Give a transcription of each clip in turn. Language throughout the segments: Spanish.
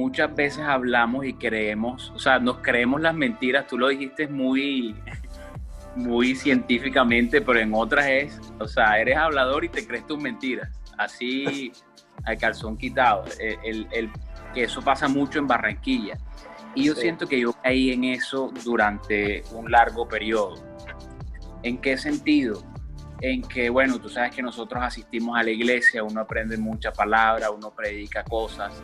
muchas veces hablamos y creemos, o sea, nos creemos las mentiras, tú lo dijiste muy, muy científicamente, pero en otras es, o sea, eres hablador y te crees tus mentiras, así al calzón quitado. Que eso pasa mucho en Barranquilla. Y yo siento que yo caí en eso durante un largo periodo. ¿En qué sentido? En que, bueno, tú sabes que nosotros asistimos a la iglesia, uno aprende mucha palabra, uno predica cosas,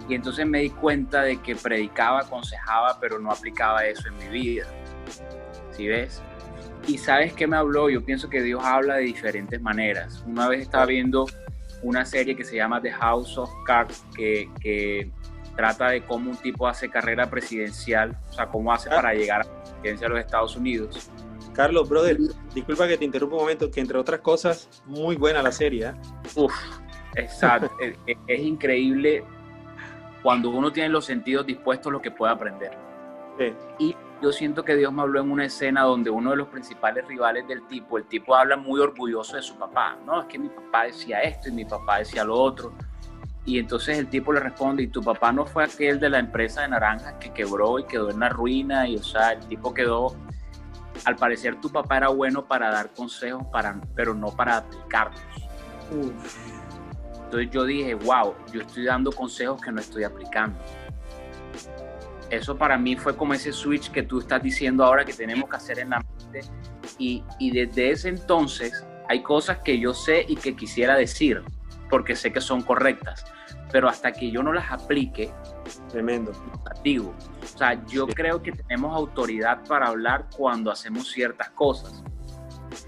y entonces me di cuenta de que predicaba, aconsejaba, pero no aplicaba eso en mi vida. ¿Sí ves? Y ¿sabes qué me habló? Yo pienso que Dios habla de diferentes maneras. Una vez estaba viendo una serie que se llama The House of Cards, que trata de cómo un tipo hace carrera presidencial, o sea, cómo hace para llegar a la presidencia de los Estados Unidos. Carlos, brother, disculpa que te interrumpa un momento, que entre otras cosas, muy buena la serie, ¿eh? Uf, exacto. Es increíble cuando uno tiene los sentidos dispuestos lo que puede aprender. Sí. Y yo siento que Dios me habló en una escena donde uno de los principales rivales del tipo, el tipo habla muy orgulloso de su papá. No, es que mi papá decía esto y mi papá decía lo otro. Y entonces el tipo le responde, ¿y tu papá no fue aquel de la empresa de naranjas que quebró y quedó en la ruina? Y o sea, el tipo quedó... Al parecer tu papá era bueno para dar consejos, pero no para aplicarlos. Entonces yo dije, wow, yo estoy dando consejos que no estoy aplicando. Eso para mí fue como ese switch que tú estás diciendo ahora que tenemos que hacer en la mente. Y desde ese entonces hay cosas que yo sé y que quisiera decir, porque sé que son correctas, pero hasta que yo no las aplique, tremendo. Digo, o sea, yo creo que tenemos autoridad para hablar cuando hacemos ciertas cosas.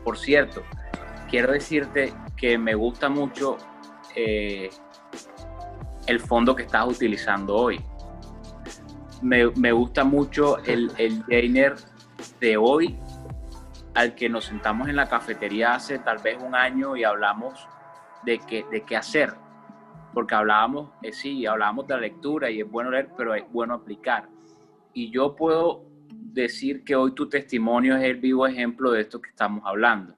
Por cierto, quiero decirte que me gusta mucho el fondo que estás utilizando hoy. Me gusta mucho el Jainer de hoy, al que nos sentamos en la cafetería hace tal vez un año y hablamos de qué hacer. Porque hablábamos de la lectura y es bueno leer, pero es bueno aplicar. Y yo puedo decir que hoy tu testimonio es el vivo ejemplo de esto que estamos hablando.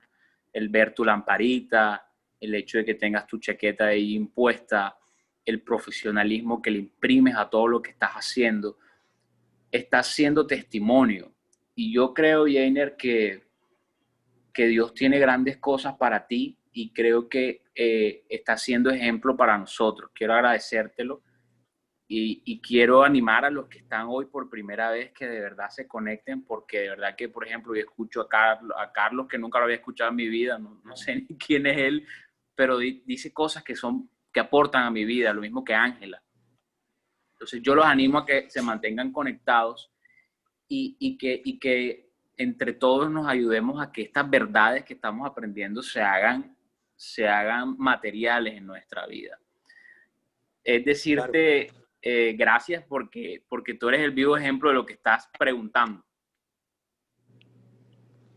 El ver tu lamparita, el hecho de que tengas tu chaqueta ahí impuesta, el profesionalismo que le imprimes a todo lo que estás haciendo, estás siendo testimonio. Y yo creo, Jainer, que Dios tiene grandes cosas para ti y creo que está siendo ejemplo para nosotros. Quiero agradecértelo y quiero animar a los que están hoy por primera vez que de verdad se conecten, porque de verdad que, por ejemplo, yo escucho a Carlos que nunca lo había escuchado en mi vida, no sé ni quién es él, pero dice cosas que aportan a mi vida, lo mismo que Ángela. Entonces yo los animo a que se mantengan conectados y que entre todos nos ayudemos a que estas verdades que estamos aprendiendo se hagan materiales en nuestra vida. Es decirte, claro, gracias porque tú eres el vivo ejemplo de lo que estás preguntando.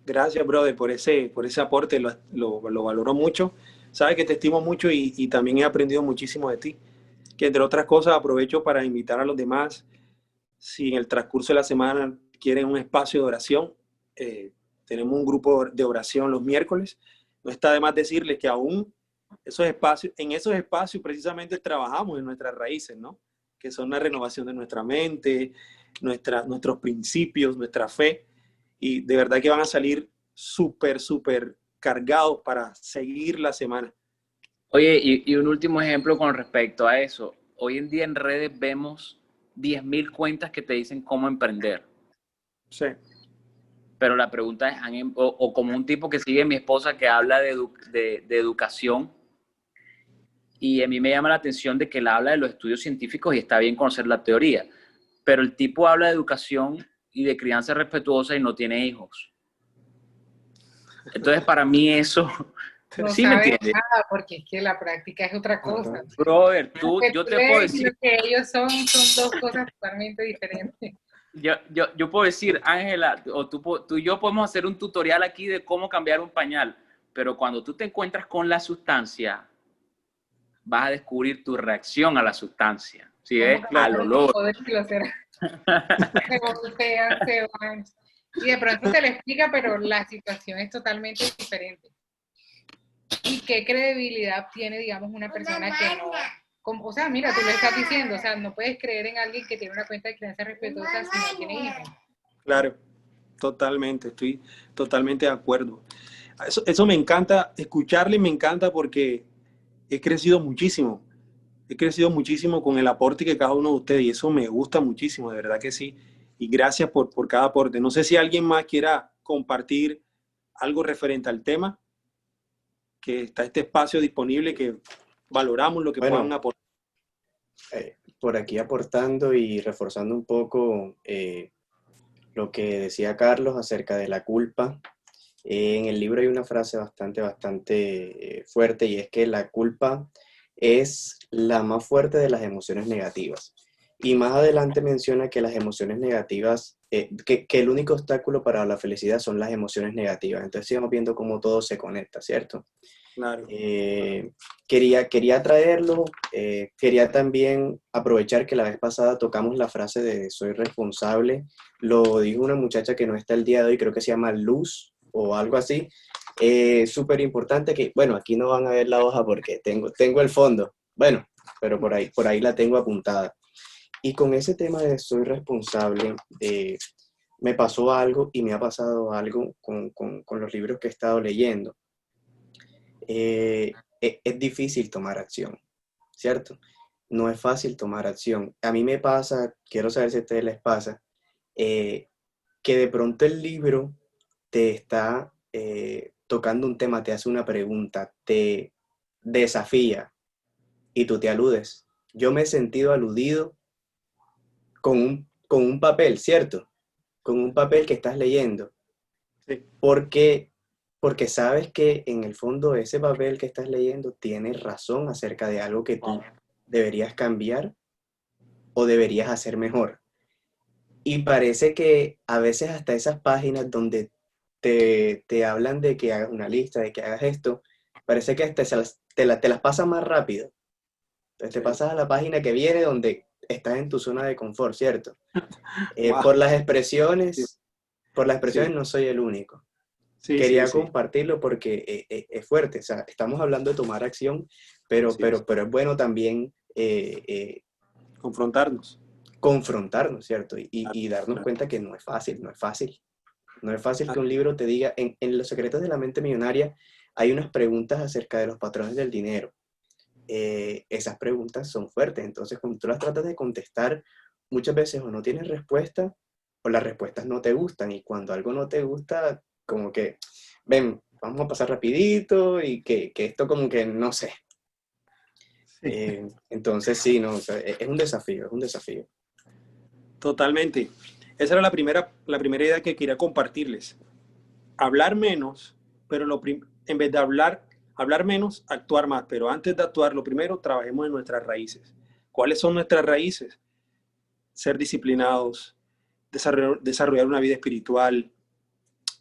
Gracias, brother, por ese aporte, lo valoro mucho. Sabes que te estimo mucho y también he aprendido muchísimo de ti. Que entre otras cosas aprovecho para invitar a los demás, si en el transcurso de la semana quieren un espacio de oración, tenemos un grupo de oración los miércoles. No está de más decirles que aún en esos espacios precisamente trabajamos en nuestras raíces, ¿no? Que son la renovación de nuestra mente, nuestros principios, nuestra fe, y de verdad que van a salir súper cargados para seguir la semana. Oye, y un último ejemplo con respecto a eso. Hoy en día en redes vemos 10,000 cuentas que te dicen cómo emprender. Sí. Pero la pregunta es, o como un tipo que sigue a mi esposa que habla de educación, y a mí me llama la atención de que él habla de los estudios científicos y está bien conocer la teoría, pero el tipo habla de educación y de crianza respetuosa y no tiene hijos. Entonces para mí eso... No ¿Sí sabes me entiendes? Nada, porque es que la práctica es otra cosa. Brother, yo te puedo decir... Lo que ellos son dos cosas totalmente diferentes. Yo puedo decir, Ángela, o tú y yo podemos hacer un tutorial aquí de cómo cambiar un pañal, pero cuando tú te encuentras con la sustancia, vas a descubrir tu reacción a la sustancia. ¿Sí ves? Al olor. Y de pronto te lo explica, pero la situación es totalmente diferente. ¿Y qué credibilidad tiene, digamos, una persona O sea, mira, tú lo estás diciendo, o sea, no puedes creer en alguien que tiene una cuenta de crianza respetuosa si no tiene hijos. Claro, totalmente, estoy totalmente de acuerdo. Eso me encanta, escucharle me encanta porque he crecido muchísimo. He crecido muchísimo con el aporte que cada uno de ustedes y eso me gusta muchísimo, de verdad que sí. Y gracias por cada aporte. No sé si alguien más quiera compartir algo referente al tema, que está este espacio disponible, que valoramos lo que puedan Bueno, aportar. por aquí aportando y reforzando un poco lo que decía Carlos acerca de la culpa. En el libro hay una frase bastante fuerte y es que la culpa es la más fuerte de las emociones negativas. Y más adelante menciona que las emociones negativas, que el único obstáculo para la felicidad son las emociones negativas. Entonces sigamos viendo cómo todo se conecta, ¿cierto? Claro. Quería traerlo, quería también aprovechar que la vez pasada tocamos la frase de soy responsable, lo dijo una muchacha que no está el día de hoy, creo que se llama Luz o algo así, súper importante que, bueno, aquí no van a ver la hoja porque tengo el fondo, bueno, pero por ahí la tengo apuntada. Y con ese tema de soy responsable, me pasó algo y me ha pasado algo con los libros que he estado leyendo. Es difícil tomar acción, ¿cierto? No es fácil tomar acción. A mí me pasa, quiero saber si a ustedes les pasa, que de pronto el libro te está tocando un tema, te hace una pregunta, te desafía y tú te aludes. Yo me he sentido aludido con un papel, ¿cierto? Con un papel que estás leyendo. Sí. Porque sabes que en el fondo ese papel que estás leyendo tiene razón acerca de algo que tú deberías cambiar o deberías hacer mejor. Y parece que a veces hasta esas páginas donde te hablan de que hagas una lista, de que hagas esto, parece que hasta te las pasas más rápido. Entonces te pasas a la página que viene donde estás en tu zona de confort, ¿cierto? Wow. Por las expresiones, Sí. no soy el único. Sí, Quería sí, sí. compartirlo porque es fuerte, o sea, estamos hablando de tomar acción, pero es bueno también Confrontarnos. confrontarnos, ¿cierto? Y darnos cuenta que no es fácil, no es fácil. No es fácil que un libro te diga, en Los secretos de la mente millonaria hay unas preguntas acerca de los patrones del dinero. Esas preguntas son fuertes, entonces cuando tú las tratas de contestar, muchas veces o no tienes respuesta o las respuestas no te gustan, y cuando algo no te gusta, como que, ven, vamos a pasar rapidito y que esto como que no sé. Sí. Entonces sí, no, o sea, es un desafío, es un desafío. Totalmente. Esa era la primera idea que quería compartirles. Hablar menos, pero en vez de hablar menos, actuar más. Pero antes de actuar, lo primero, trabajemos en nuestras raíces. ¿Cuáles son nuestras raíces? Ser disciplinados, desarrollar una vida espiritual,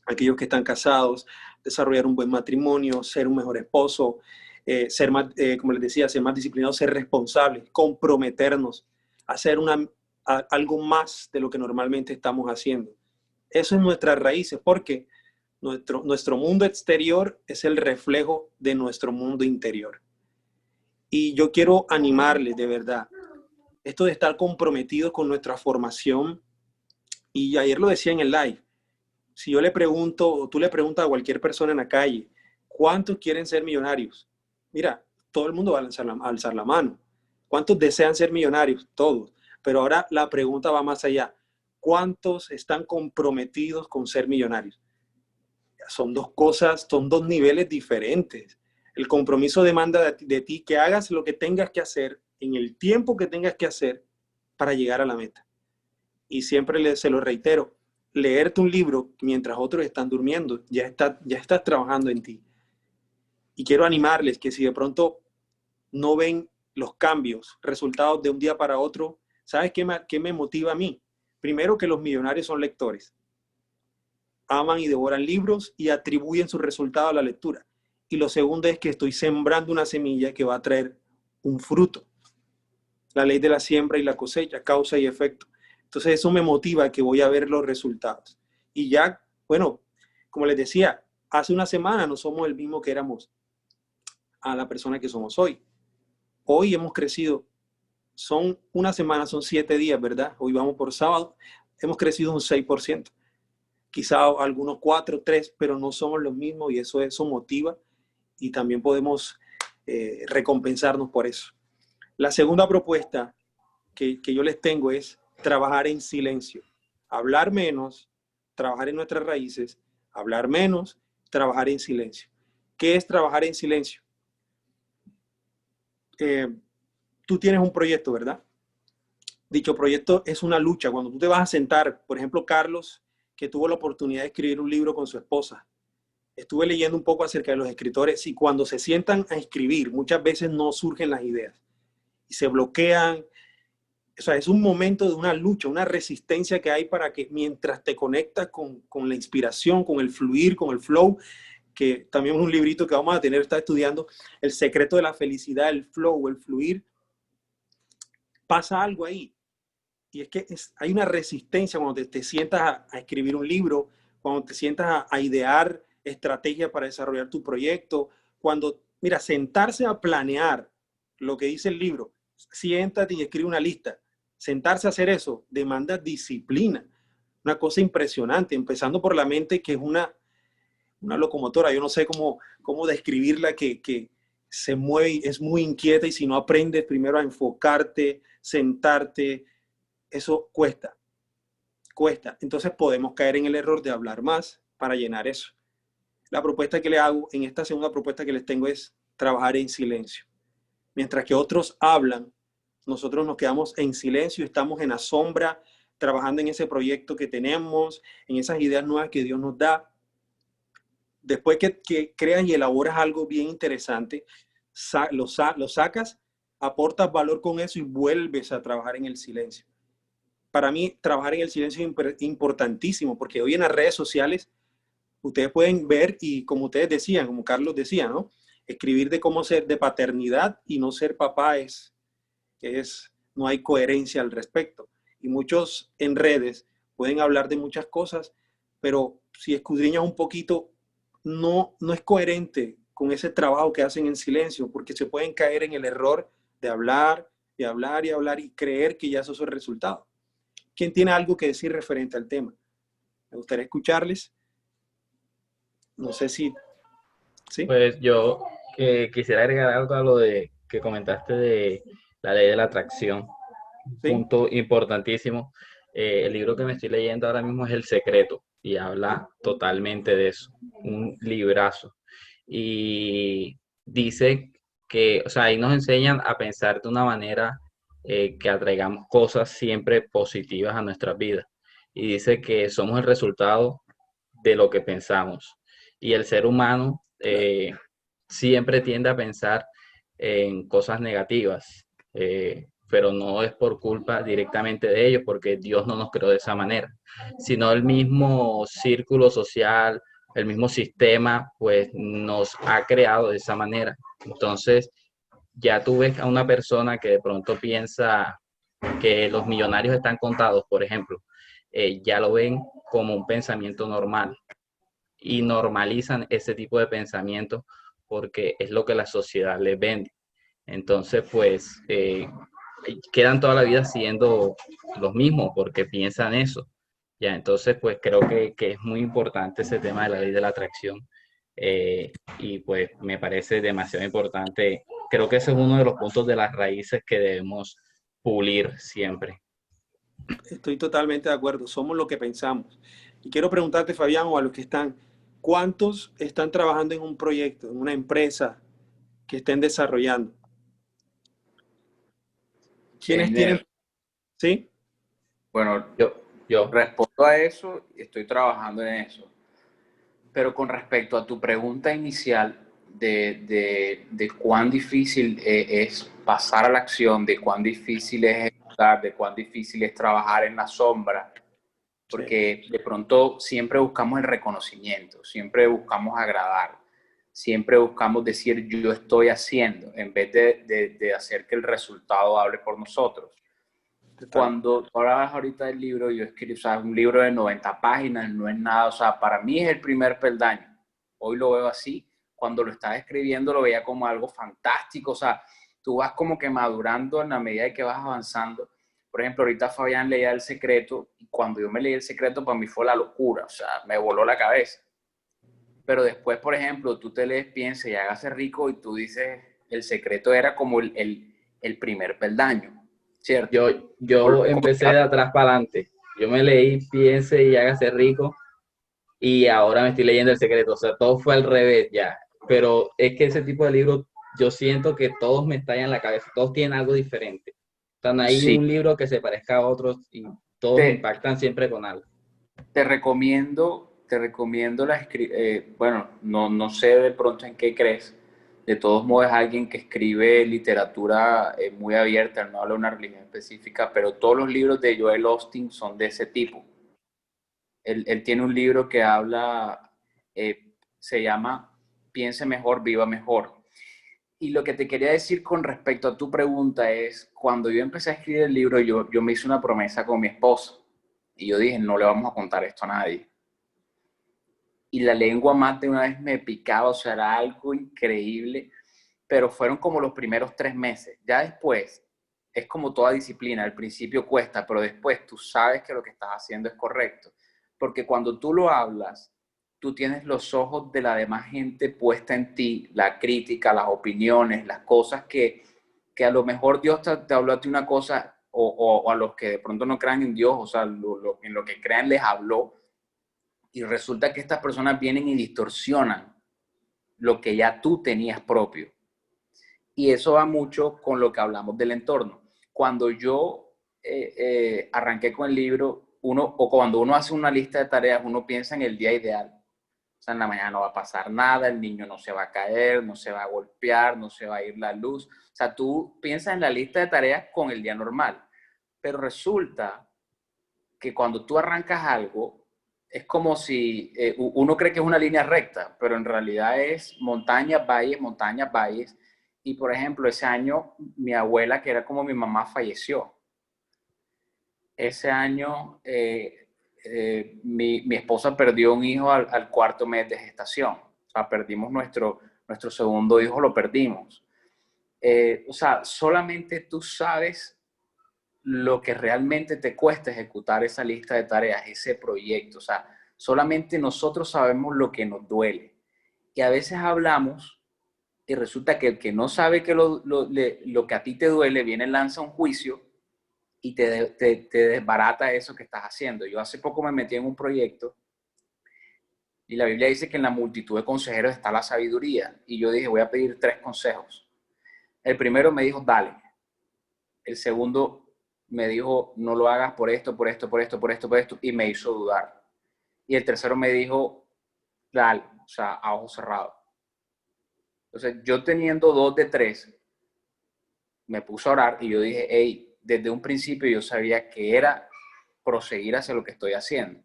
aquellos que están casados, desarrollar un buen matrimonio, ser un mejor esposo, ser más, como les decía, ser más disciplinados, ser responsables, comprometernos, hacer algo más de lo que normalmente estamos haciendo. Eso es nuestras raíces, porque nuestro mundo exterior es el reflejo de nuestro mundo interior. Y yo quiero animarles, de verdad, esto de estar comprometidos con nuestra formación, y ayer lo decía en el live, si yo le pregunto, o tú le preguntas a cualquier persona en la calle, ¿cuántos quieren ser millonarios? Mira, todo el mundo va a alzar la mano. ¿Cuántos desean ser millonarios? Todos. Pero ahora la pregunta va más allá. ¿Cuántos están comprometidos con ser millonarios? Son dos cosas, son dos niveles diferentes. El compromiso demanda de ti que hagas lo que tengas que hacer en el tiempo que tengas que hacer para llegar a la meta. Y siempre se lo reitero, leerte un libro mientras otros están durmiendo, ya estás trabajando en ti. Y quiero animarles que si de pronto no ven los cambios, resultados de un día para otro, ¿sabes qué me motiva a mí? Primero, que los millonarios son lectores. Aman y devoran libros y atribuyen su resultado a la lectura. Y lo segundo es que estoy sembrando una semilla que va a traer un fruto. La ley de la siembra y la cosecha, causa y efecto. Entonces eso me motiva a que voy a ver los resultados. Y ya, bueno, como les decía, hace una semana no somos el mismo que éramos a la persona que somos hoy. Hoy hemos crecido, son una semana, son 7 días, ¿verdad? Hoy vamos por sábado, hemos crecido un 6%. Quizá algunos 4, 3, pero no somos los mismos y eso motiva y también podemos recompensarnos por eso. La segunda propuesta que yo les tengo es trabajar en silencio, hablar menos, trabajar en nuestras raíces, hablar menos, trabajar en silencio. ¿Qué es trabajar en silencio? Tú tienes un proyecto, ¿verdad? Dicho proyecto es una lucha. Cuando tú te vas a sentar, por ejemplo, Carlos, que tuvo la oportunidad de escribir un libro con su esposa, estuve leyendo un poco acerca de los escritores y cuando se sientan a escribir, muchas veces no surgen las ideas y se bloquean. O sea, es un momento de una lucha, una resistencia que hay para que mientras te conectas con la inspiración, con el fluir, con el flow, que también es un librito que vamos a tener, está estudiando, El secreto de la felicidad, el flow, el fluir, pasa algo ahí. Y es que hay una resistencia cuando te sientas a escribir un libro, cuando te sientas a idear estrategias para desarrollar tu proyecto, cuando, mira, sentarse a planear lo que dice el libro, siéntate y escribe una lista. Sentarse a hacer eso demanda disciplina, una cosa impresionante, empezando por la mente, que es una locomotora. Yo no sé cómo describirla, que se mueve, es muy inquieta y si no aprendes primero a enfocarte, sentarte, eso cuesta. Entonces podemos caer en el error de hablar más para llenar eso. La propuesta que le hago en esta segunda propuesta que les tengo es trabajar en silencio. Mientras que otros hablan, nosotros nos quedamos en silencio, estamos en la sombra, trabajando en ese proyecto que tenemos, en esas ideas nuevas que Dios nos da. Después que creas y elaboras algo bien interesante, lo sacas, aportas valor con eso y vuelves a trabajar en el silencio. Para mí, trabajar en el silencio es importantísimo, porque hoy en las redes sociales ustedes pueden ver y como ustedes decían, como Carlos decía, ¿no? Escribir de cómo ser de paternidad y no ser papá no hay coherencia al respecto. Y muchos en redes pueden hablar de muchas cosas, pero si escudriñas un poquito, no es coherente con ese trabajo que hacen en silencio, porque se pueden caer en el error de hablar, y hablar y hablar y creer que ya eso es el resultado. ¿Quién tiene algo que decir referente al tema? Me gustaría escucharles. No sé si... ¿sí? Pues yo quisiera agregar algo a lo de que comentaste de la ley de la atracción. Un ¿Sí? punto importantísimo. El libro que me estoy leyendo ahora mismo es El Secreto y habla totalmente de eso. Un librazo. Y dice que, o sea, ahí nos enseñan a pensar de una manera que atraigamos cosas siempre positivas a nuestras vidas. Y dice que somos el resultado de lo que pensamos. Y el ser humano siempre tiende a pensar en cosas negativas, pero no es por culpa directamente de ellos, porque Dios no nos creó de esa manera, sino el mismo círculo social, el mismo sistema, pues nos ha creado de esa manera. Entonces, ya tú ves a una persona que de pronto piensa que los millonarios están contados, por ejemplo, ya lo ven como un pensamiento normal y normalizan ese tipo de pensamiento porque es lo que la sociedad les vende. Entonces, pues, quedan toda la vida siendo los mismos porque piensan eso. Ya, entonces, pues, creo que es muy importante ese tema de la ley de la atracción y pues me parece demasiado importante. Creo que ese es uno de los puntos de las raíces que debemos pulir siempre. Estoy totalmente de acuerdo. Somos lo que pensamos. Y quiero preguntarte, Fabián, o a los que están, ¿cuántos están trabajando en un proyecto, en una empresa que estén desarrollando? ¿Quiénes tienen? ¿Sí? Bueno, Yo, respondo a eso y estoy trabajando en eso. Pero con respecto a tu pregunta inicial de cuán difícil es pasar a la acción, de cuán difícil es ejecutar, de cuán difícil es trabajar en la sombra, porque de pronto siempre buscamos el reconocimiento, siempre buscamos agradar, siempre buscamos decir yo estoy haciendo, en vez de hacer que el resultado hable por nosotros. Cuando tú hablabas ahorita del libro, yo escribí, o sea, un libro de 90 páginas, no es nada, o sea, para mí es el primer peldaño. Hoy lo veo así, cuando lo estaba escribiendo lo veía como algo fantástico, o sea, tú vas como que madurando en la medida que vas avanzando. Por ejemplo, ahorita Fabián leía El Secreto, y cuando yo me leí El Secreto, para mí fue la locura, o sea, me voló la cabeza. Pero después, por ejemplo, tú te lees Piense y hágase rico, y tú dices, El Secreto era como el primer peldaño, ¿cierto? Yo empecé de atrás para adelante. Yo me leí Piense y hágase rico y ahora me estoy leyendo El Secreto. O sea, todo fue al revés ya. Pero es que ese tipo de libros, yo siento que todos me estallan en la cabeza. Todos tienen algo diferente. O sea, no hay Sí, un libro que se parezca a otros y todos te, impactan siempre con algo. te recomiendo bueno, no sé de pronto en qué crees. De todos modos es alguien que escribe literatura muy abierta, no habla de una religión específica, pero todos los libros de Joel Austin son de ese tipo. Él tiene un libro que habla, se llama Piense mejor, viva mejor. Y lo que te quería decir con respecto a tu pregunta es, cuando yo empecé a escribir el libro, yo me hice una promesa con mi esposa. Y yo dije, no le vamos a contar esto a nadie. Y la lengua más de una vez me picaba, o sea, era algo increíble, pero fueron como los primeros 3 meses. Ya después, es como toda disciplina, al principio cuesta, pero después tú sabes que lo que estás haciendo es correcto. Porque cuando tú lo hablas, tú tienes los ojos de la demás gente puesta en ti, la crítica, las opiniones, las cosas que a lo mejor Dios te habló a ti una cosa, o a los que de pronto no crean en Dios, o sea, en lo que crean les habló, y resulta que estas personas vienen y distorsionan lo que ya tú tenías propio. Y eso va mucho con lo que hablamos del entorno. Cuando yo arranqué con el libro, o cuando uno hace una lista de tareas, uno piensa en el día ideal. O sea, en la mañana no va a pasar nada, el niño no se va a caer, no se va a golpear, no se va a ir la luz. O sea, tú piensas en la lista de tareas con el día normal. Pero resulta que cuando tú arrancas algo, es como si uno cree que es una línea recta, pero en realidad es montañas, valles. Y por ejemplo, ese año mi abuela, que era como mi mamá, falleció. Ese año mi esposa perdió un hijo al 4 mes de gestación. O sea, perdimos nuestro segundo hijo, lo perdimos. O sea, solamente tú sabes lo que realmente te cuesta ejecutar esa lista de tareas, ese proyecto. O sea, solamente nosotros sabemos lo que nos duele. Y a veces hablamos y resulta que el que no sabe que lo que a ti te duele viene, lanza un juicio y te desbarata eso que estás haciendo. Yo hace poco me metí en un proyecto y la Biblia dice que en la multitud de consejeros está la sabiduría. Y yo dije, voy a pedir 3 consejos. El primero me dijo, dale. El segundo me dijo, no lo hagas por esto, por esto, por esto, por esto, por esto, y me hizo dudar. Y el tercero me dijo, dale, o sea, a ojos cerrados. Entonces, yo teniendo 2 de 3, me puse a orar y yo dije, hey, desde un principio yo sabía que era proseguir hacia lo que estoy haciendo.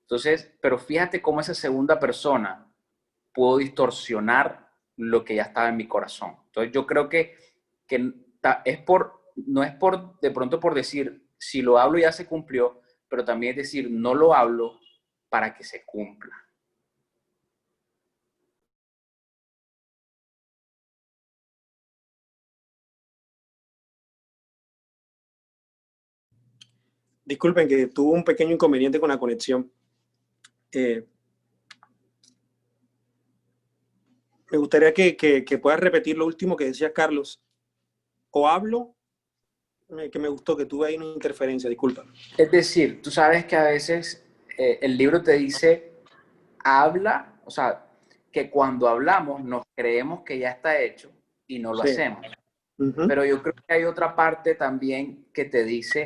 Entonces, pero fíjate cómo esa segunda persona pudo distorsionar lo que ya estaba en mi corazón. Entonces, yo creo que no es por de pronto por decir, si lo hablo ya se cumplió, pero también es decir, no lo hablo para que se cumpla. Disculpen que tuvo un pequeño inconveniente con la conexión. Me gustaría que puedas repetir lo último que decía Carlos. O hablo, que me gustó, que tuve ahí una interferencia, disculpa. Es decir, tú sabes que a veces el libro te dice, habla, o sea, que cuando hablamos nos creemos que ya está hecho y no lo Sí. hacemos. Pero yo creo que hay otra parte también que te dice,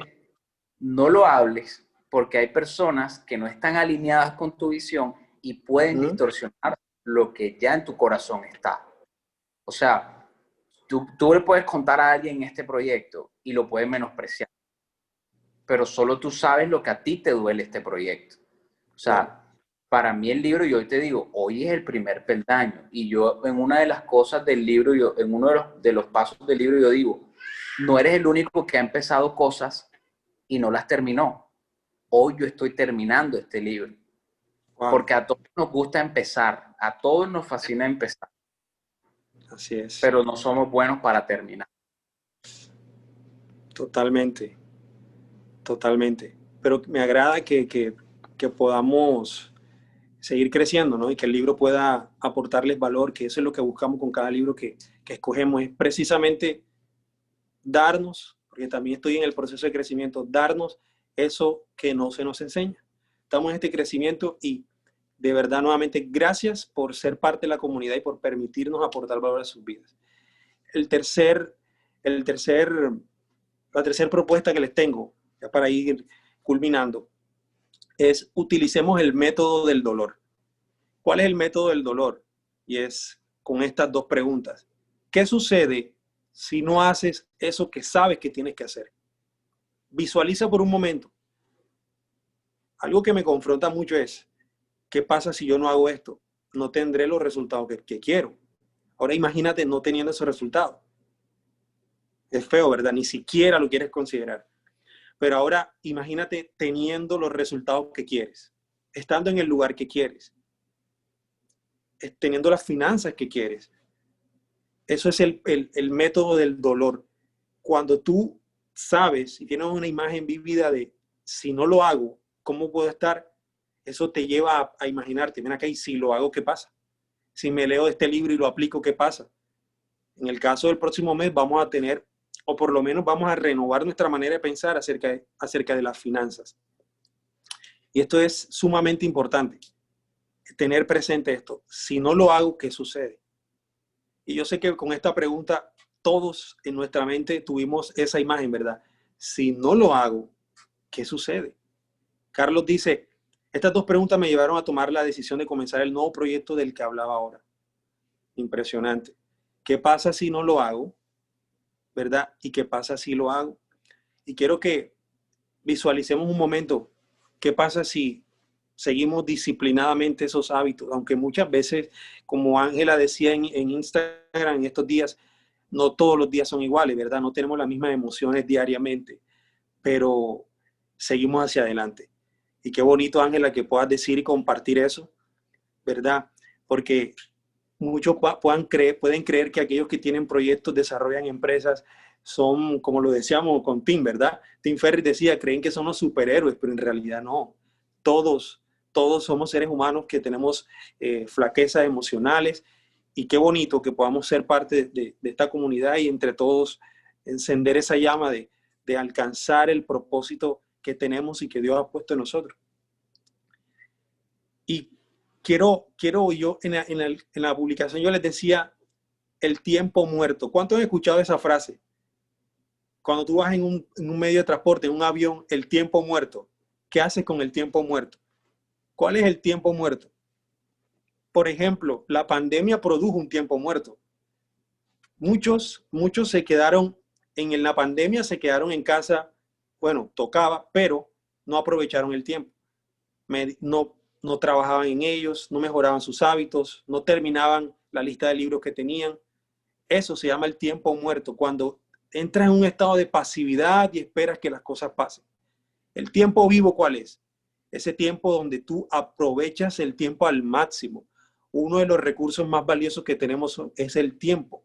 no lo hables, porque hay personas que no están alineadas con tu visión y pueden distorsionar lo que ya en tu corazón está. O sea, tú le puedes contar a alguien este proyecto y lo puedes menospreciar, pero solo tú sabes lo que a ti te duele este proyecto. O sea, para mí el libro, yo hoy te digo, hoy es el primer peldaño. Y yo en una de las cosas del libro, en uno de los pasos del libro, yo digo, no eres el único que ha empezado cosas y no las terminó. Hoy yo estoy terminando este libro. Wow. Porque a todos nos gusta empezar, a todos nos fascina empezar, Así es. pero no somos buenos para terminar. Totalmente, totalmente. Pero me agrada que podamos seguir creciendo, ¿no? Y que el libro pueda aportarles valor, que eso es lo que buscamos con cada libro que escogemos, es precisamente darnos, porque también estoy en el proceso de crecimiento, darnos eso que no se nos enseña. Estamos en este crecimiento y de verdad, nuevamente, gracias por ser parte de la comunidad y por permitirnos aportar valor a sus vidas. La tercera propuesta que les tengo, ya para ir culminando, es utilicemos el método del dolor. ¿Cuál es el método del dolor? Y es con estas dos preguntas. ¿Qué sucede si no haces eso que sabes que tienes que hacer? Visualiza por un momento. Algo que me confronta mucho es, ¿qué pasa si yo no hago esto? No tendré los resultados que quiero. Ahora imagínate no teniendo esos resultados. Es feo, ¿verdad? Ni siquiera lo quieres considerar. Pero ahora imagínate teniendo los resultados que quieres, estando en el lugar que quieres, teniendo las finanzas que quieres. Eso es el método del dolor. Cuando tú sabes y tienes una imagen vívida de si no lo hago, ¿cómo puedo estar? Eso te lleva a imaginarte, ven acá y si lo hago, ¿qué pasa? Si me leo este libro y lo aplico, ¿qué pasa? En el caso del próximo mes vamos a tener, o por lo menos vamos a renovar nuestra manera de pensar acerca de las finanzas. Y esto es sumamente importante, tener presente esto. Si no lo hago, ¿qué sucede? Y yo sé que con esta pregunta todos en nuestra mente tuvimos esa imagen, ¿verdad? Si no lo hago, ¿qué sucede? Carlos dice, estas dos preguntas me llevaron a tomar la decisión de comenzar el nuevo proyecto del que hablaba ahora. Impresionante. ¿Qué pasa si no lo hago? ¿Verdad? ¿Y qué pasa si lo hago? Y quiero que visualicemos un momento. ¿Qué pasa si seguimos disciplinadamente esos hábitos? Aunque muchas veces, como Ángela decía en Instagram en estos días, no todos los días son iguales, ¿verdad? No tenemos las mismas emociones diariamente, pero seguimos hacia adelante. Y qué bonito, Ángela, que puedas decir y compartir eso, ¿verdad? Porque muchos pueden creer que aquellos que tienen proyectos, desarrollan empresas, son, como lo decíamos con Tim, ¿verdad? Tim Ferriss decía, creen que son los superhéroes, pero en realidad no. Todos somos seres humanos que tenemos flaquezas emocionales y qué bonito que podamos ser parte de esta comunidad y entre todos encender esa llama de alcanzar el propósito que tenemos y que Dios ha puesto en nosotros. Y quiero yo, en la publicación yo les decía el tiempo muerto. ¿Cuántos han escuchado esa frase? Cuando tú vas en un medio de transporte, en un avión, el tiempo muerto. ¿Qué haces con el tiempo muerto? ¿Cuál es el tiempo muerto? Por ejemplo, la pandemia produjo un tiempo muerto. Muchos se quedaron en la pandemia, se quedaron en casa. Bueno, tocaba, pero no aprovecharon el tiempo. No trabajaban en ellos, no mejoraban sus hábitos, no terminaban la lista de libros que tenían. Eso se llama el tiempo muerto, cuando entras en un estado de pasividad y esperas que las cosas pasen. El tiempo vivo, ¿cuál es? Ese tiempo donde tú aprovechas el tiempo al máximo. Uno de los recursos más valiosos que tenemos es el tiempo.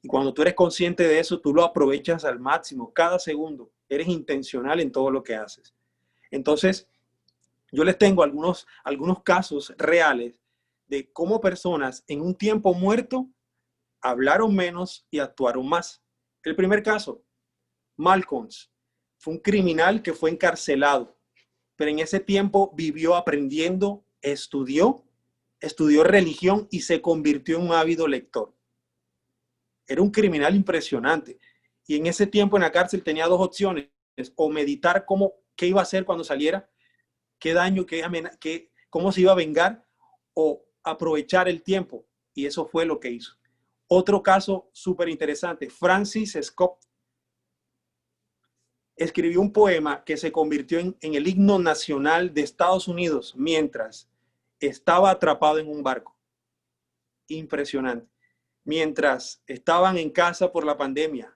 Y cuando tú eres consciente de eso, tú lo aprovechas al máximo, cada segundo. Eres intencional en todo lo que haces. Entonces, yo les tengo algunos casos reales de cómo personas en un tiempo muerto hablaron menos y actuaron más. El primer caso, Malcolm, fue un criminal que fue encarcelado, pero en ese tiempo vivió aprendiendo, estudió religión y se convirtió en un ávido lector. Era un criminal impresionante. Y en ese tiempo en la cárcel tenía dos opciones, o meditar qué iba a hacer cuando saliera, qué daño, cómo se iba a vengar, o aprovechar el tiempo. Y eso fue lo que hizo. Otro caso súper interesante, Francis Scott escribió un poema que se convirtió en el himno nacional de Estados Unidos mientras estaba atrapado en un barco. Impresionante. Mientras estaban en casa por la pandemia,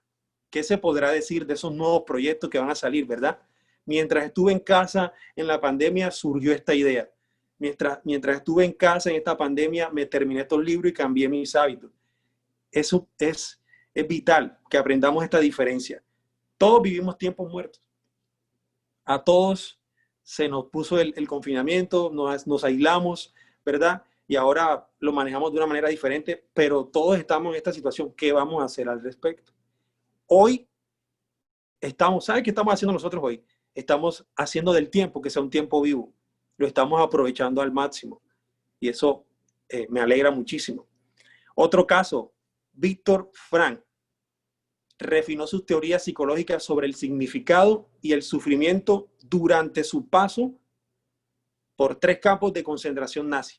¿qué se podrá decir de esos nuevos proyectos que van a salir, verdad? Mientras estuve en casa en la pandemia surgió esta idea. Mientras estuve en casa en esta pandemia me terminé estos libros y cambié mis hábitos. Eso es vital que aprendamos esta diferencia. todos vivimos tiempos muertos. A todos se nos puso el confinamiento, nos aislamos, ¿verdad? Y ahora lo manejamos de una manera diferente, pero todos estamos en esta situación. ¿Qué vamos a hacer al respecto? Hoy ¿sabes qué estamos haciendo nosotros hoy? Estamos haciendo del tiempo que sea un tiempo vivo. Lo estamos aprovechando al máximo. Y eso me alegra muchísimo. Otro caso, Víctor Frank refinó sus teorías psicológicas sobre el significado y el sufrimiento durante su paso por 3 campos de concentración nazi.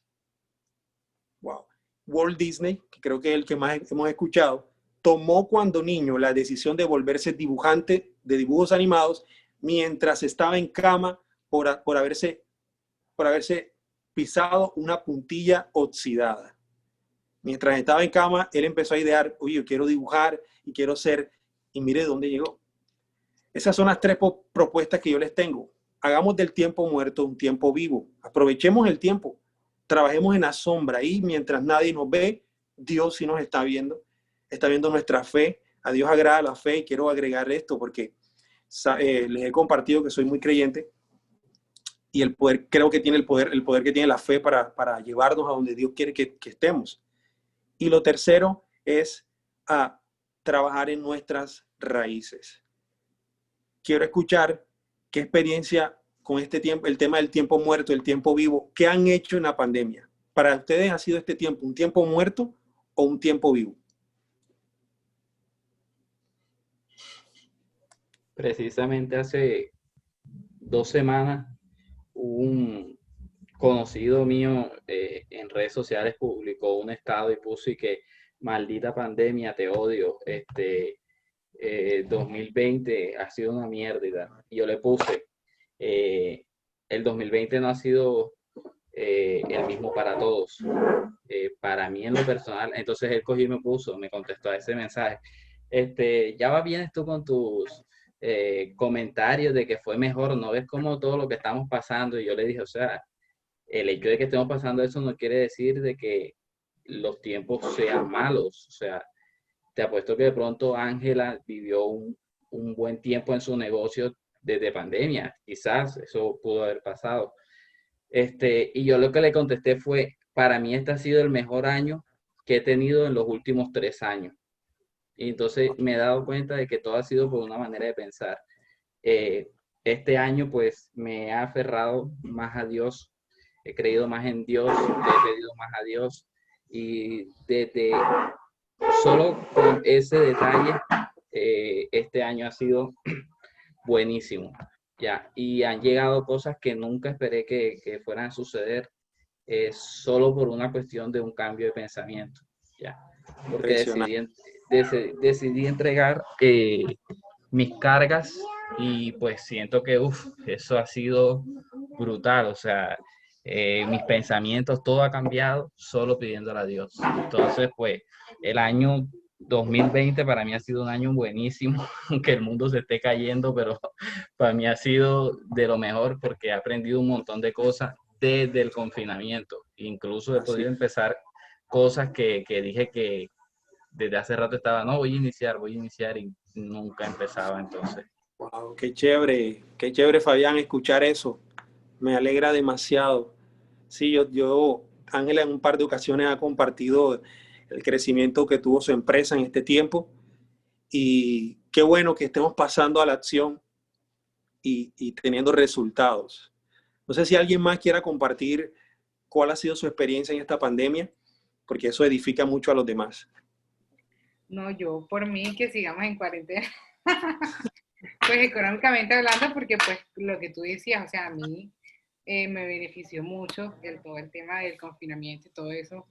Wow. Walt Disney, que creo que es el que más hemos escuchado, tomó cuando niño la decisión de volverse dibujante de dibujos animados mientras estaba en cama por haberse pisado una puntilla oxidada. Mientras estaba en cama, él empezó a idear, oye, yo quiero dibujar y quiero ser, y mire dónde llegó. Esas son las 3 propuestas que yo les tengo. Hagamos del tiempo muerto un tiempo vivo. Aprovechemos el tiempo. Trabajemos en la sombra y mientras nadie nos ve, Dios sí nos está viendo nuestra fe. A Dios agrada la fe y quiero agregar esto porque les he compartido que soy muy creyente y el poder, creo que tiene el poder que tiene la fe para llevarnos a donde Dios quiere que estemos. Y lo tercero es a trabajar en nuestras raíces. Quiero escuchar qué experiencia con este tiempo, el tema del tiempo muerto, el tiempo vivo, ¿qué han hecho en la pandemia? ¿Para ustedes ha sido este tiempo un tiempo muerto o un tiempo vivo? Precisamente hace 2 semanas, un conocido mío en redes sociales publicó un estado y puso y que maldita pandemia, te odio, 2020 ha sido una mierda. Y yo le puse, el 2020 no ha sido el mismo para todos. Para mí en lo personal, entonces él cogió y me contestó a ese mensaje. Ya va bien esto con tus comentarios de que fue mejor, ¿no ves como todo lo que estamos pasando? Y yo le dije, o sea, el hecho de que estemos pasando eso no quiere decir de que los tiempos sean malos. O sea, te apuesto que de pronto Ángela vivió un buen tiempo en su negocio desde pandemia. Quizás eso pudo haber pasado. Y yo lo que le contesté fue, para mí este ha sido el mejor año que he tenido en los últimos 3 años. Y entonces me he dado cuenta de que todo ha sido por una manera de pensar. Este año pues me he aferrado más a Dios, he creído más en Dios, le he pedido más a Dios y desde solo con ese detalle este año ha sido buenísimo. Ya, y han llegado cosas que nunca esperé que fueran a suceder solo por una cuestión de un cambio de pensamiento. Ya, porque decidí entregar mis cargas y pues siento que eso ha sido brutal, o sea, mis pensamientos, todo ha cambiado solo pidiéndole a Dios. Entonces, pues, el año 2020 para mí ha sido un año buenísimo, aunque el mundo se esté cayendo, pero para mí ha sido de lo mejor porque he aprendido un montón de cosas desde el confinamiento. Incluso he podido empezar cosas que dije que desde hace rato estaba, no, voy a iniciar y nunca empezaba entonces. Wow, qué chévere, Fabián, escuchar eso. Me alegra demasiado. Sí, Ángela en un par de ocasiones ha compartido el crecimiento que tuvo su empresa en este tiempo y qué bueno que estemos pasando a la acción y teniendo resultados. No sé si alguien más quiera compartir cuál ha sido su experiencia en esta pandemia, porque eso edifica mucho a los demás. No, yo por mí que sigamos en cuarentena. Pues económicamente hablando, porque pues lo que tú decías, o sea, a mí me benefició mucho todo el tema del confinamiento y todo eso.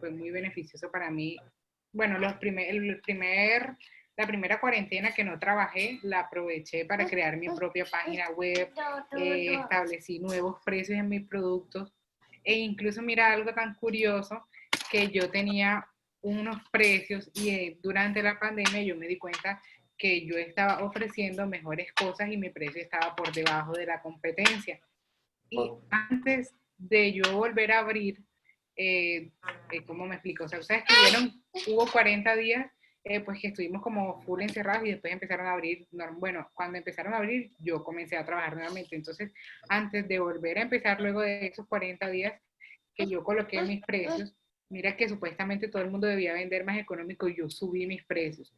Fue muy beneficioso para mí. Bueno, la primera cuarentena que no trabajé, la aproveché para crear mi propia página web, establecí nuevos precios en mis productos e incluso mira algo tan curioso que yo tenía unos precios y durante la pandemia yo me di cuenta que yo estaba ofreciendo mejores cosas y mi precio estaba por debajo de la competencia. Y antes de yo volver a abrir, ¿cómo me explico? O sea, ustedes hubo 40 días pues que estuvimos como full encerrados y después empezaron a abrir. Bueno, cuando empezaron a abrir, yo comencé a trabajar nuevamente. Entonces, antes de volver a empezar, luego de esos 40 días que yo coloqué mis precios, mira que supuestamente todo el mundo debía vender más económico y yo subí mis precios.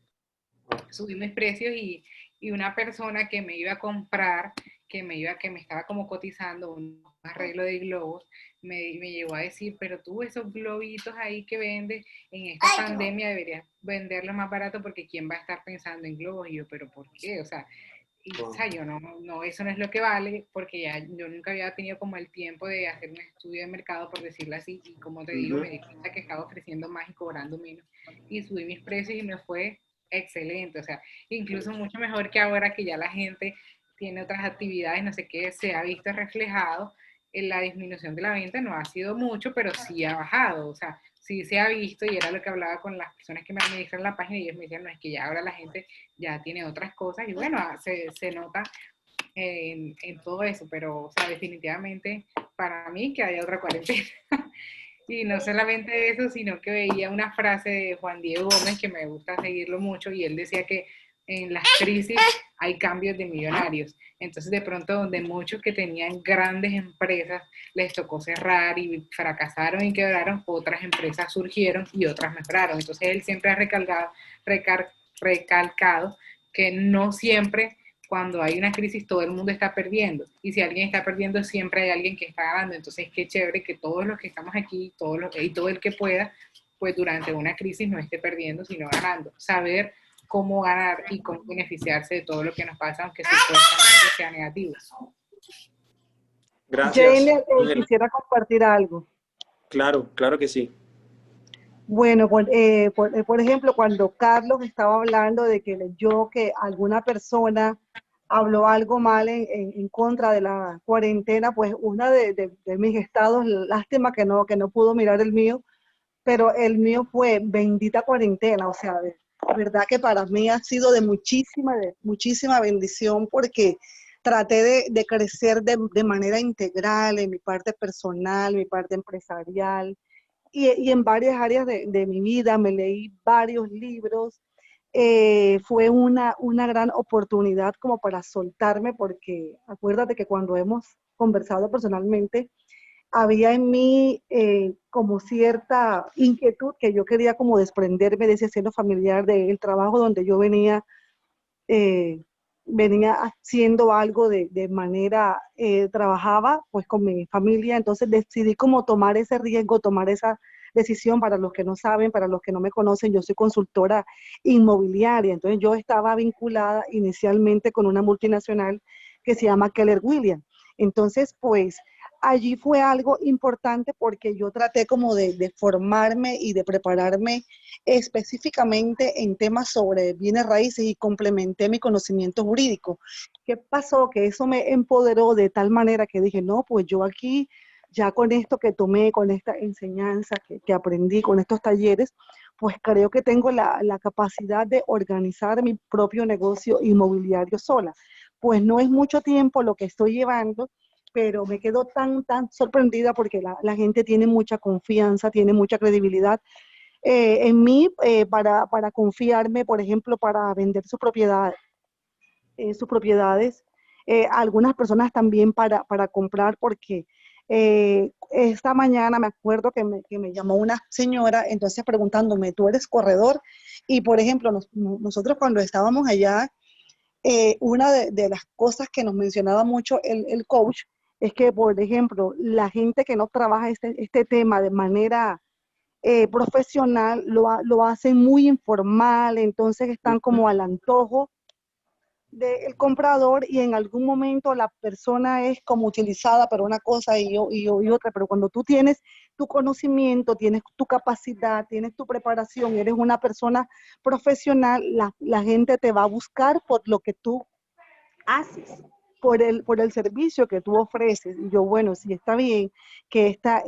Subí mis precios y una persona que me iba a comprar, que me estaba como cotizando un arreglo de globos, me llegó a decir, pero tú esos globitos ahí que vendes en esta pandemia deberías venderlos más barato porque ¿quién va a estar pensando en globos? Y yo, pero ¿por qué? O sea, o sea, yo no, eso no es lo que vale, porque ya yo nunca había tenido como el tiempo de hacer un estudio de mercado, por decirlo así, y como te digo, me di cuenta que estaba ofreciendo más y cobrando menos, y subí mis precios y me fue excelente, o sea, incluso mucho mejor que ahora que ya la gente tiene otras actividades, no sé qué, se ha visto reflejado en la disminución de la venta, no ha sido mucho, pero sí ha bajado, o sea, sí se ha visto, y era lo que hablaba con las personas que me administran la página, y ellos me decían, no, es que ya ahora la gente ya tiene otras cosas, y bueno, se nota en todo eso, pero, o sea, definitivamente para mí que haya otra cuarentena. Y no solamente eso, sino que veía una frase de Juan Diego Gómez, que me gusta seguirlo mucho, y él decía que en las crisis hay cambios de millonarios. Entonces, de pronto, donde muchos que tenían grandes empresas les tocó cerrar y fracasaron y quebraron, otras empresas surgieron y otras mejoraron. Entonces, él siempre ha recalcado que no siempre cuando hay una crisis todo el mundo está perdiendo, y si alguien está perdiendo siempre hay alguien que está ganando. Entonces qué chévere que todos los que estamos aquí, y todo el que pueda, pues durante una crisis no esté perdiendo sino ganando, saber cómo ganar y cómo beneficiarse de todo lo que nos pasa, aunque supuestamente sea negativo. Gracias. Quisiera compartir algo. Claro, claro que sí. Bueno, por ejemplo, cuando Carlos estaba hablando de que leyó que alguna persona habló algo mal en contra de la cuarentena, pues una de mis estados, lástima que no pudo mirar el mío, pero el mío fue bendita cuarentena, o sea, de verdad que para mí ha sido de muchísima bendición porque traté de crecer de manera integral en mi parte personal, mi parte empresarial, y en varias áreas de mi vida. Me leí varios libros. Fue una gran oportunidad como para soltarme, porque acuérdate que cuando hemos conversado personalmente, había en mí como cierta inquietud que yo quería como desprenderme de ese seno familiar, del trabajo donde yo eh, venía haciendo algo de manera, trabajaba pues con mi familia. Entonces decidí como tomar ese riesgo, tomar esa decisión. Para los que no saben, para los que no me conocen, yo soy consultora inmobiliaria. Entonces yo estaba vinculada inicialmente con una multinacional que se llama Keller Williams. Entonces pues allí fue algo importante porque yo traté como de formarme y de prepararme específicamente en temas sobre bienes raíces y complementé mi conocimiento jurídico. ¿Qué pasó? Que eso me empoderó de tal manera que dije, no, pues yo aquí, ya con esto que tomé, con esta enseñanza que aprendí, con estos talleres, pues creo que tengo la capacidad de organizar mi propio negocio inmobiliario sola. Pues no es mucho tiempo lo que estoy llevando, pero me quedo tan sorprendida porque la gente tiene mucha confianza, tiene mucha credibilidad en mí, para confiarme, por ejemplo, para vender sus propiedades. Algunas personas también para comprar, porque esta mañana me acuerdo que me llamó una señora, entonces preguntándome, ¿tú eres corredor? Y por ejemplo, nosotros cuando estábamos allá, una de las cosas que nos mencionaba mucho el coach es que, por ejemplo, la gente que no trabaja este tema de manera profesional lo hacen muy informal, entonces están como al antojo del comprador, y en algún momento la persona es como utilizada para una cosa y otra. Pero cuando tú tienes tu conocimiento, tienes tu capacidad, tienes tu preparación, eres una persona profesional, la gente te va a buscar por lo que tú haces, por el servicio que tú ofreces. Y yo, bueno, sí, está bien que esta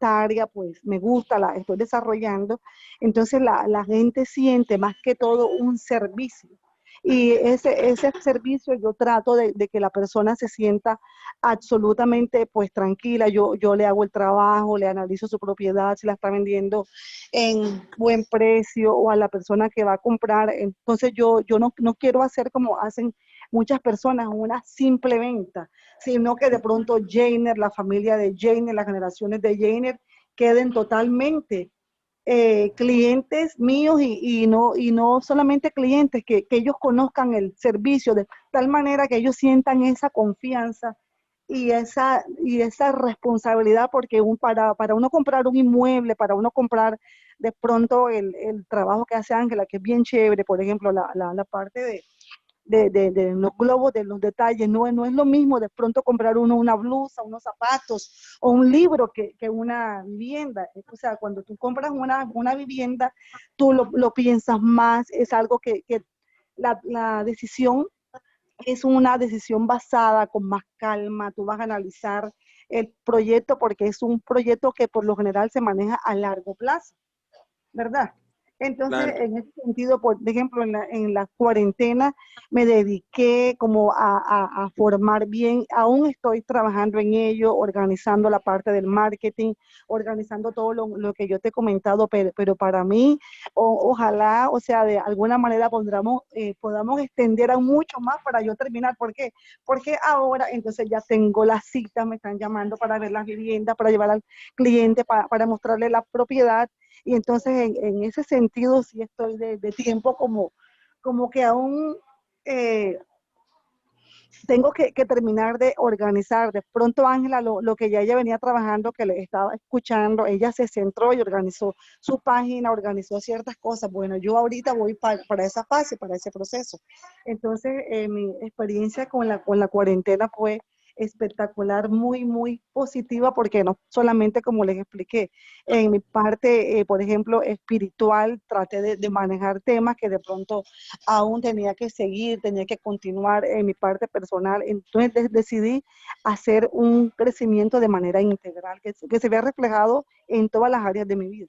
área pues me gusta, la estoy desarrollando. Entonces la gente siente más que todo un servicio. Y ese servicio yo trato de que la persona se sienta absolutamente pues tranquila. Yo le hago el trabajo, le analizo su propiedad, si la está vendiendo en buen precio o a la persona que va a comprar. Entonces yo no quiero hacer como hacen muchas personas, una simple venta, sino que de pronto Jainer, la familia de Jainer, las generaciones de Jainer queden totalmente clientes míos y no solamente clientes, que ellos conozcan el servicio de tal manera que ellos sientan esa confianza y esa responsabilidad, porque para uno comprar un inmueble, para uno comprar de pronto el trabajo que hace Ángela, que es bien chévere, por ejemplo, la parte de los globos, de los detalles, no es lo mismo de pronto comprar uno una blusa, unos zapatos o un libro que una vivienda. O sea, cuando tú compras una vivienda, tú lo piensas más, es algo que la decisión es una decisión basada con más calma, tú vas a analizar el proyecto porque es un proyecto que por lo general se maneja a largo plazo, ¿verdad? Entonces, Claro. en ese sentido, por ejemplo, en la cuarentena me dediqué como a formar bien, aún estoy trabajando en ello, organizando la parte del marketing, organizando todo lo que yo te he comentado, pero para mí, ojalá, o sea, de alguna manera podamos extender aún mucho más para yo terminar. ¿Por qué? Porque ahora, entonces ya tengo las citas, me están llamando para ver las viviendas, para llevar al cliente, para mostrarle la propiedad. Y entonces en ese sentido sí estoy de tiempo como que aún eh, tengo que terminar de organizar. De pronto Ángela, lo que ya ella venía trabajando, que le estaba escuchando, ella se centró y organizó su página, organizó ciertas cosas. Bueno, yo ahorita voy para esa fase, para ese proceso. Entonces, mi experiencia con la cuarentena fue espectacular, muy, muy positiva, porque no solamente, como les expliqué, en mi parte, por ejemplo, espiritual, traté de manejar temas que de pronto aún tenía que seguir, tenía que continuar en mi parte personal. Entonces decidí hacer un crecimiento de manera integral, que se vea reflejado en todas las áreas de mi vida.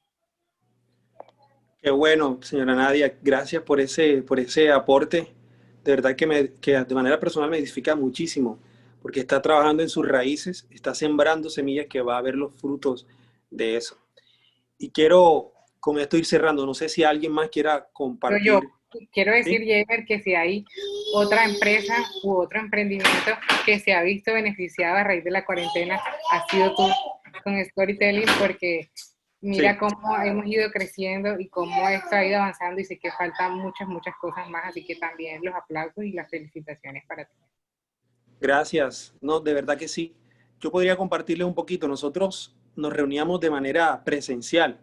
Qué bueno, señora Nadia, gracias por ese aporte. De verdad que de manera personal me edifica muchísimo, porque está trabajando en sus raíces, está sembrando semillas que va a ver los frutos de eso. Y quiero con esto ir cerrando. No sé si alguien más quiera Pero yo compartir. quiero decir, ¿Sí? Jamer, que si hay otra empresa u otro emprendimiento que se ha visto beneficiado a raíz de la cuarentena, ha sido tú con Storytelling, porque mira Sí. cómo hemos ido creciendo y cómo esto ha ido avanzando, y sé que faltan muchas, muchas cosas más, así que también los aplausos y las felicitaciones para ti. Gracias. No, de verdad que sí. Yo podría compartirles un poquito. Nosotros nos reuníamos de manera presencial,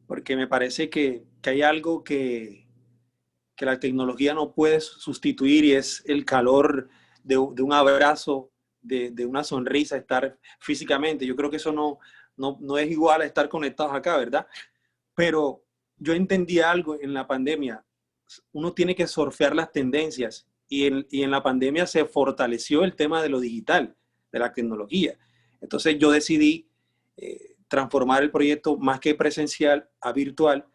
porque me parece que hay algo que la tecnología no puede sustituir y es el calor de un abrazo, de una sonrisa, estar físicamente. Yo creo que eso no es igual a estar conectados acá, ¿verdad? Pero yo entendí algo en la pandemia. Uno tiene que surfear las tendencias y en la pandemia se fortaleció el tema de lo digital, de la tecnología. Entonces yo decidí transformar el proyecto más que presencial a virtual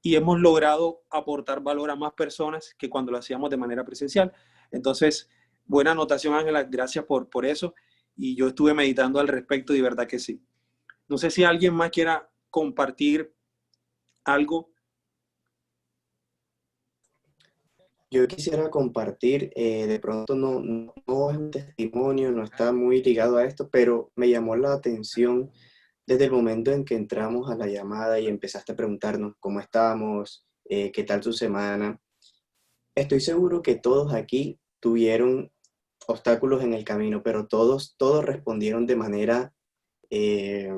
y hemos logrado aportar valor a más personas que cuando lo hacíamos de manera presencial. Entonces, buena anotación, Ángela, gracias por eso. Y yo estuve meditando al respecto y de verdad que sí. No sé si alguien más quiera compartir algo. Yo quisiera compartir, de pronto no es un testimonio, no está muy ligado a esto, pero me llamó la atención desde el momento en que entramos a la llamada y empezaste a preguntarnos cómo estábamos, qué tal tu semana. Estoy seguro que todos aquí tuvieron obstáculos en el camino, pero todos respondieron de manera eh,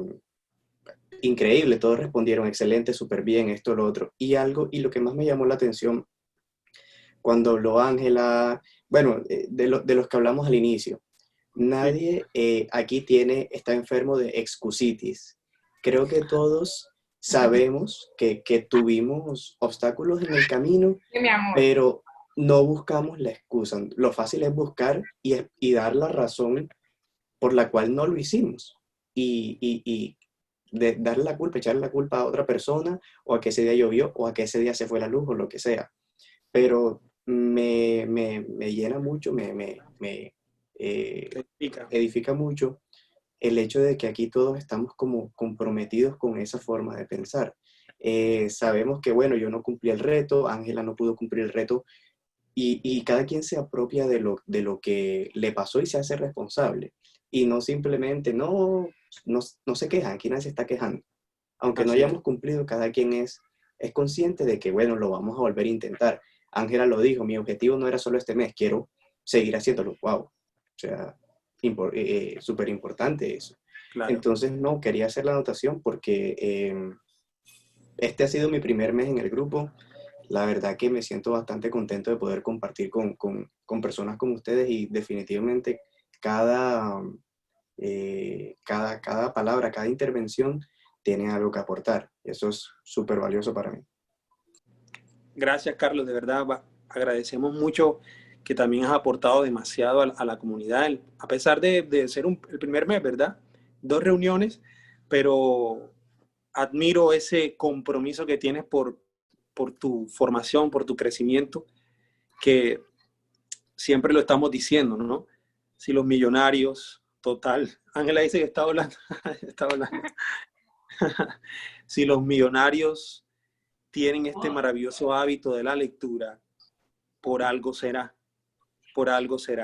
increíble, todos respondieron excelente, súper bien, esto, lo otro. Y lo que más me llamó la atención cuando habló Ángela, bueno, de los que hablamos al inicio, Sí. nadie aquí está enfermo de excusitis. Creo que todos sabemos que tuvimos obstáculos en el camino, Sí, mi amor. pero no buscamos la excusa. Lo fácil es buscar y dar la razón por la cual no lo hicimos. Y de darle la culpa, echarle la culpa a otra persona, o a que ese día llovió, o a que ese día se fue la luz, o lo que sea. Pero me llena mucho, edifica mucho el hecho de que aquí todos estamos como comprometidos con esa forma de pensar. Sabemos que, bueno, yo no cumplí el reto, Ángela no pudo cumplir el reto, y cada quien se apropia de lo que le pasó y se hace responsable. Y no simplemente, no se quejan, aquí nadie se está quejando. Aunque no Así es. hayamos cumplido, cada quien es consciente de que, bueno, lo vamos a volver a intentar. Ángela lo dijo, mi objetivo no era solo este mes, quiero seguir haciéndolo. Wow. O sea, súper importante eso. Claro. Entonces, no, quería hacer la anotación porque este ha sido mi primer mes en el grupo. La verdad que me siento bastante contento de poder compartir con personas como ustedes y definitivamente cada palabra, cada intervención tiene algo que aportar. Eso es súper valioso para mí. Gracias, Carlos, de verdad, agradecemos mucho que también has aportado demasiado a la comunidad, a pesar de ser el primer mes, ¿verdad? 2 reuniones, pero admiro ese compromiso que tienes por tu formación, por tu crecimiento, que siempre lo estamos diciendo, ¿no? Si los millonarios, total, Ángela dice que está hablando, está hablando. Si los millonarios tienen este maravilloso hábito de la lectura, por algo será, por algo será.